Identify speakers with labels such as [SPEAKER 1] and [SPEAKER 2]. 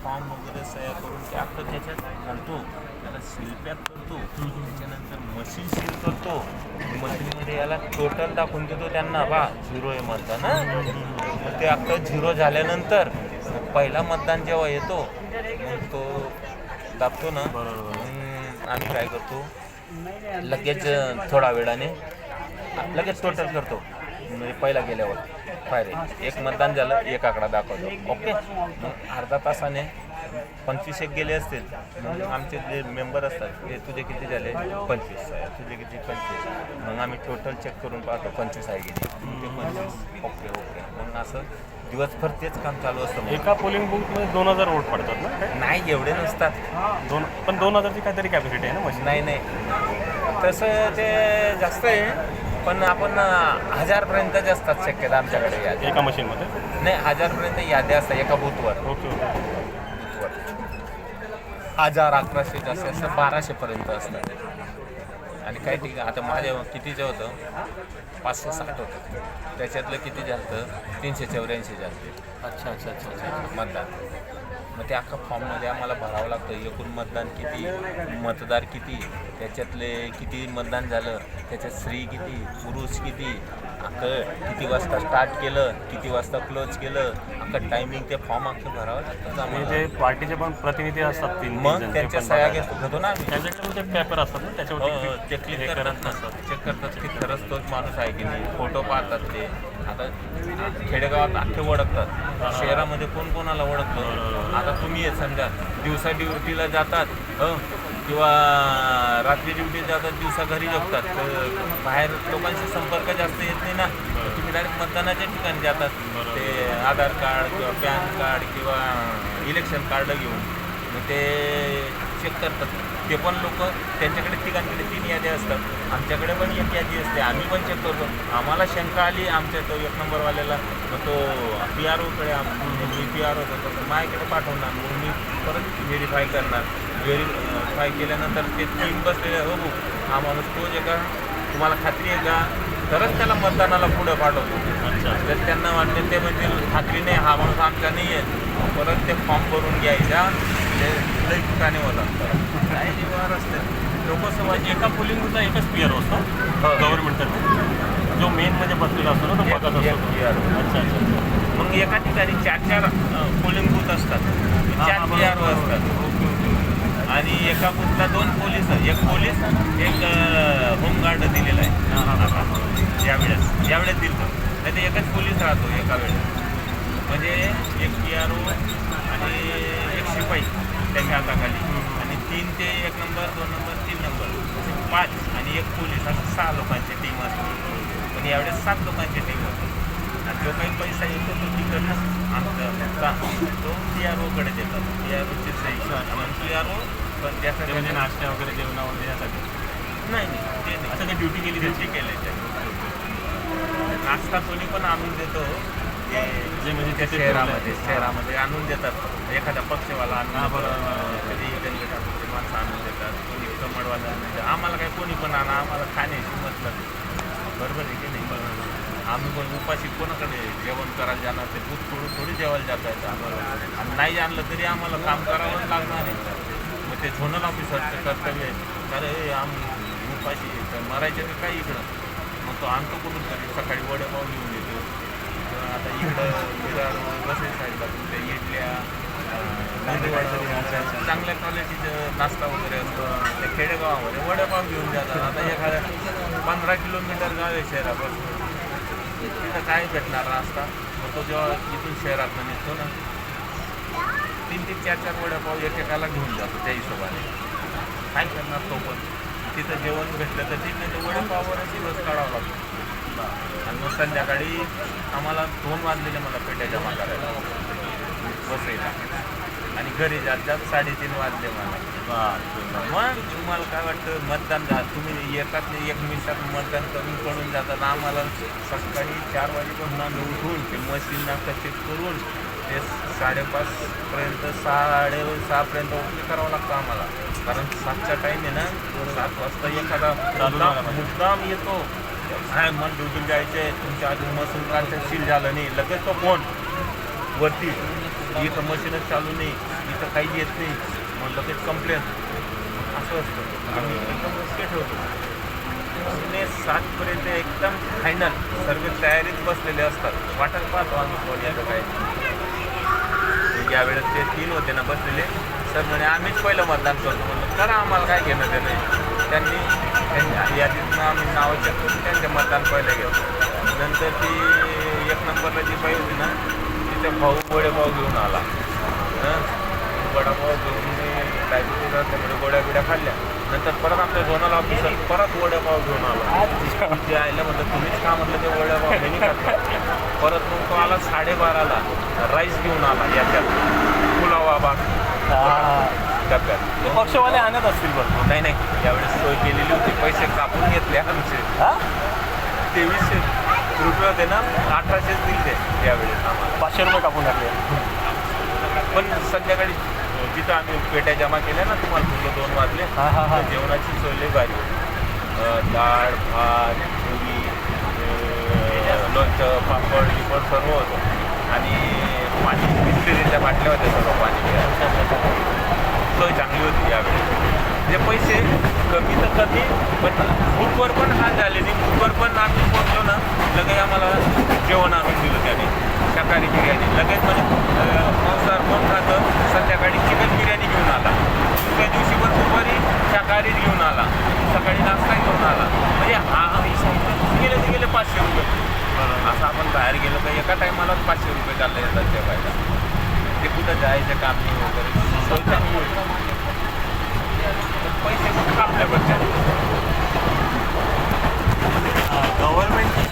[SPEAKER 1] Form वगैरे सह्या करून ते आपलं त्याच्यात घालतो, त्याला सीलपॅक करतो, त्याच्यानंतर मशीन सील करतो, मशीनमध्ये याला टोटल दाखवून देतो त्यांना, बा 0 आहे मतदान. मग ते आपलं 0 झाल्यानंतर पहिला मतदान जेव्हा येतो मग तो दाबतो ना, आम्ही काय करतो लगेच थोडा वेळाने लगेच टोटल करतो. म्हणजे पहिला गेल्यावर फायर एक मतदान झालं, एक आकडा दाखवतो. ओके, मग अर्धा तासाने 25 एक गेले असतील, मग आमचे जे मेंबर असतात ते तुझे किती झाले 25, तुझे किती 25, मग आम्ही टोटल चेक करून पाहतो 25 आहे की नाही, ते 25 ओके ओके. मग असं दिवसभर तेच काम चालू असतं.
[SPEAKER 2] एका पोलिंग बूथमध्ये 2000 वोट पडतात ना?
[SPEAKER 1] नाही एवढे नसतात,
[SPEAKER 2] पण 2000ची काहीतरी कॅपॅसिटी आहे ना मशीन?
[SPEAKER 1] नाही तसं ते जास्त आहे, पण आपण 1000पर्यंतच असतात शक्यता आमच्याकडे यादी.
[SPEAKER 2] एका मशीनमध्ये
[SPEAKER 1] नाही 1000पर्यंत याद्या असतात एका बूथवर.
[SPEAKER 2] Okay okay.
[SPEAKER 1] 1000, 1100 जास्त असतं, 1200पर्यंत असतात. आणि काही ठिकाणी आता माझ्या कितीचं होतं 560 होतं, त्याच्यातलं किती झालं 384 झालं.
[SPEAKER 2] अच्छा अच्छा अच्छा अच्छा.
[SPEAKER 1] मतदान. मग ते अख्खा फॉर्ममध्ये आम्हाला भरावं लागतं, एकूण मतदान किती, मतदार किती, त्याच्यातले किती मतदान झालं, त्याच्यात स्त्री किती, पुरुष किती, किती वाजता स्टार्ट केलं, किती वाजता क्लोज केलं, अख्खं टायमिंग ते फॉर्म अख्खे भरावं लागतं.
[SPEAKER 2] आणि जे पार्टीचे पण प्रतिनिधी असतात
[SPEAKER 1] मग त्यांच्या सह्या घेतो ना आम्ही.
[SPEAKER 2] त्यांच्याकडे ते पेपर असतात ना त्याच्यावर
[SPEAKER 1] ते क्लिक करत नसतात, चेक करतात की खरंच तोच माणूस आहे की नाही, फोटो पाहतात ते. आता खेडेगावात अख्खे ओळखतात, शहरामध्ये कोण कोणाला ओळखतं. आता तुम्ही येत समजा दिवसा ड्युटीला जातात किंवा रात्री ड्युटी जातात, दिवसा घरी झोपतात, तर बाहेर लोकांशी संपर्क जास्त येत नाही ना. तुम्ही डायरेक्ट मतदानाच्या ठिकाणी जातात, ते आधार कार्ड किंवा पॅन कार्ड किंवा इलेक्शन कार्ड घेऊन मग ते चेक करतात. ते पण लोक त्यांच्याकडे तिघांकडे 3 याद्या असतात, आमच्याकडे पण 1 यादी असते, आम्ही पण चेक करतो. आम्हाला शंका आली आमच्या तो 1 नंबरवाल्याला, मग तो PROकडे मी PRO होतो तर माझ्याकडे पाठवणार, मग मी परत व्हेरीफाय करणार. व्हेरीफाय केल्यानंतर ते 3 बसलेले, हो हा माणूस तोच आहे का, तुम्हाला खात्री आहे का, तरच त्याला मतदानाला पुढं पाठवतो. जर त्यांना वाटते ते म्हणजे खात्री नाही हा माणूस आमचा नाही आहे, परत ते फॉर्म भरून घ्यायचा, ते लई ठिकाणी होतात. काही निवार असते लोकसभा.
[SPEAKER 2] एका पोलिंग बूथला एकच PRO असतो गव्हर्नमेंटचा, जो मेन म्हणजे बसलेला असतो ना, तो बघत असतो. अच्छा अच्छा.
[SPEAKER 1] मग एका ठिकाणी 4 पोलिंग बूथ असतात, 4 PRO असतात. आणि एका बूथला 2 पोलीस, एक पोलीस एक होमगार्ड दिलेला आहे यावेळेस दिलं. नाही तर एकच पोलीस राहतो एका वेळेस, म्हणजे एक PRO आणि एक शिपाई त्याच्या हाताखाली, आणि 3 ते 1 नंबर 2 नंबर 3 नंबर 5 आणि एक पोलीस, असं 6 लोकांची टीम असते. पण यावेळेस 7 लोकांची टीम होती. आणि जो काही पैसा येतो तो तिकडनं आमचा तो PROकडे देतात, PROची सही. PRO पण त्यासाठी
[SPEAKER 2] म्हणजे नाश्ता वगैरे जेवणा वगैरे यासाठी
[SPEAKER 1] नाही ते नाही,
[SPEAKER 2] असं काही ड्युटी केली
[SPEAKER 1] ड्युटी केली. नाश्ता कोणी पण आणून देतो,
[SPEAKER 2] जे म्हणजे
[SPEAKER 1] त्या शहरामध्ये आणून देतात. एखादा पक्षवाला आणून, कधी गंगे ठाकूरची माणसं आणून देतात, कोणी कमळवाला आणून देतात. आम्हाला काय कोणी पण आणा, आम्हाला खाण्याची मतलब बरोबर आहे की नाही. आम्ही पण उपाशी कोणाकडे जेवण करायला जाणार, ते दूध थोडी जेवायला जाता येतं आम्हाला. आणि नाही आणलं तरी आम्हाला काम करावंच लागणार आहे. मग ते झोनल ऑफिसरचं कर्तव्य आहे, अरे आम्ही उपाशी मरायचे तर काय इकडं, मग तो आणतो कुठून तरी. सकाळी वडेपाव घेऊन येतो, आता इकडं बसेल साईडला तुमच्या इडल्या चांगल्या क्वालिटीचं नाश्ता वगैरे असतो. त्या खेडेगावामध्ये वडेपाव घेऊन जातात. आता एखाद्या 15 किलोमीटर गाव आहे शहरापासून, तिथं काय भेटणार नाश्ता, मग तो जेव्हा इथून शहरात निघतो ना 3 ते 4 वडेपाव एकेकाला घेऊन जातो. त्या हिशोबाने काय करणार तो पण, तिथं जेवण भेटलं तर ठीक, नाही तर वडेपाववरच दिवस काढावा लागतो. आणि मग संध्याकाळी आम्हाला 2 वाजलेले मला पेट्या जमा करायला बसायला, आणि घरी जात 3:30 वाजले मला. मग तुम्हाला काय वाटतं, मतदान झालं तुम्ही एकाच 1 मिनिटात मतदान करून पडून जातात. आम्हाला सकाळी 4 वाजेपासून आम्ही उठून ते मशीनना कसे करून ते 5:30पर्यंत 6:30पर्यंत ओके करावं लागतं आम्हाला. कारण 7चा टाईम आहे ना, 7 वाजता एखादा मुद्दाम येतो, काय मन ड्युटीला जायचे, तुमच्या अजून मसून कार्डचं सील झालं नाही, लगेच तो फोन वरती इथं मशीनच चालू नाही, इथं काही येत नाही, म्हणलं ते कंप्लेन असं असतं. आम्ही एकदम ओके ठेवतो. 7:पर्यंत एकदम फायनल सर्व तयारीत बसलेले असतात. वाटत पाहतो आम्ही कोण याचं काय. यावेळेस ते 3 होते ना बसलेले, सर म्हणे आम्हीच पहिलं मतदान करतो. म्हणलं करा, आम्हाला काय घेणं ते नाही. त्यांनी यादीतून आम्ही नावं चेक करून त्यांचे मतदान पहिलं घेतो. नंतर ती 1 नंबरला जी बाई होती ना, तिथे भाऊ वडेपाव घेऊन आला. वडापाव घेऊन डायबिटीज असल्यामुळे गोड्या बिड्या खाल्ल्या. नंतर परत आमच्या झोनल ऑफिसर परत वडेपाव घेऊन आला. जे आयला म्हटलं तुम्हीच का म्हटलं ते वडेपाव नाही खाल्लं. परत मग तो आला 12:30ला राईस घेऊन आला याच्यात पुलावा भात डब्यात.
[SPEAKER 2] पक्षवाले आणत असतील भरपूर.
[SPEAKER 1] नाही यावेळेस सोय केलेली होती. पैसे कापून घेतले आमचे 2300 रुपये होते ना, 1800 दिले यावेळेस आम्हाला.
[SPEAKER 2] 500 रुपये कापून टाकले.
[SPEAKER 1] पण संध्याकाळी जिथं आम्ही पेट्या जमा केल्या ना, तुम्हाला तुझं 2 वाजले, जेवणाची सोय लई भारी. डाळ भात पुरी लोणचं पापड बिपड सर्व होतं. आणि पाणी बिस्लेरीच्या बाटल्या होत्या सर्व पाणी प्यायला. सोय चांगली होती यावेळी. म्हणजे पैसे कमी तर कमी, पण फूडवर पण हाल झाले नाही. फूडवर पण आम्ही पोहोचलो ना, लगेच आम्हाला जेवण आणून दिलं त्याने, शाकाहारी बिर्याणी. लगेच म्हणजे मांसाहार कोण खातं, संध्याकाळी चिकन बिर्याणी घेऊन आला. दुसऱ्या दिवशी पण दुपारी शाकाहारी घेऊन आला, सकाळी नाश्ता घेऊन आला. म्हणजे गेले तर गेले 500 रुपये. असं आपण बाहेर गेलो तर एका टायमाला 500 रुपये चालले येतात जेवायला. ते कुठं जायचं काम नाही वगैरे. सोय चांगली होती. पैसे खूप आपल्याकडच्या.
[SPEAKER 2] गव्हर्नमेंटच्या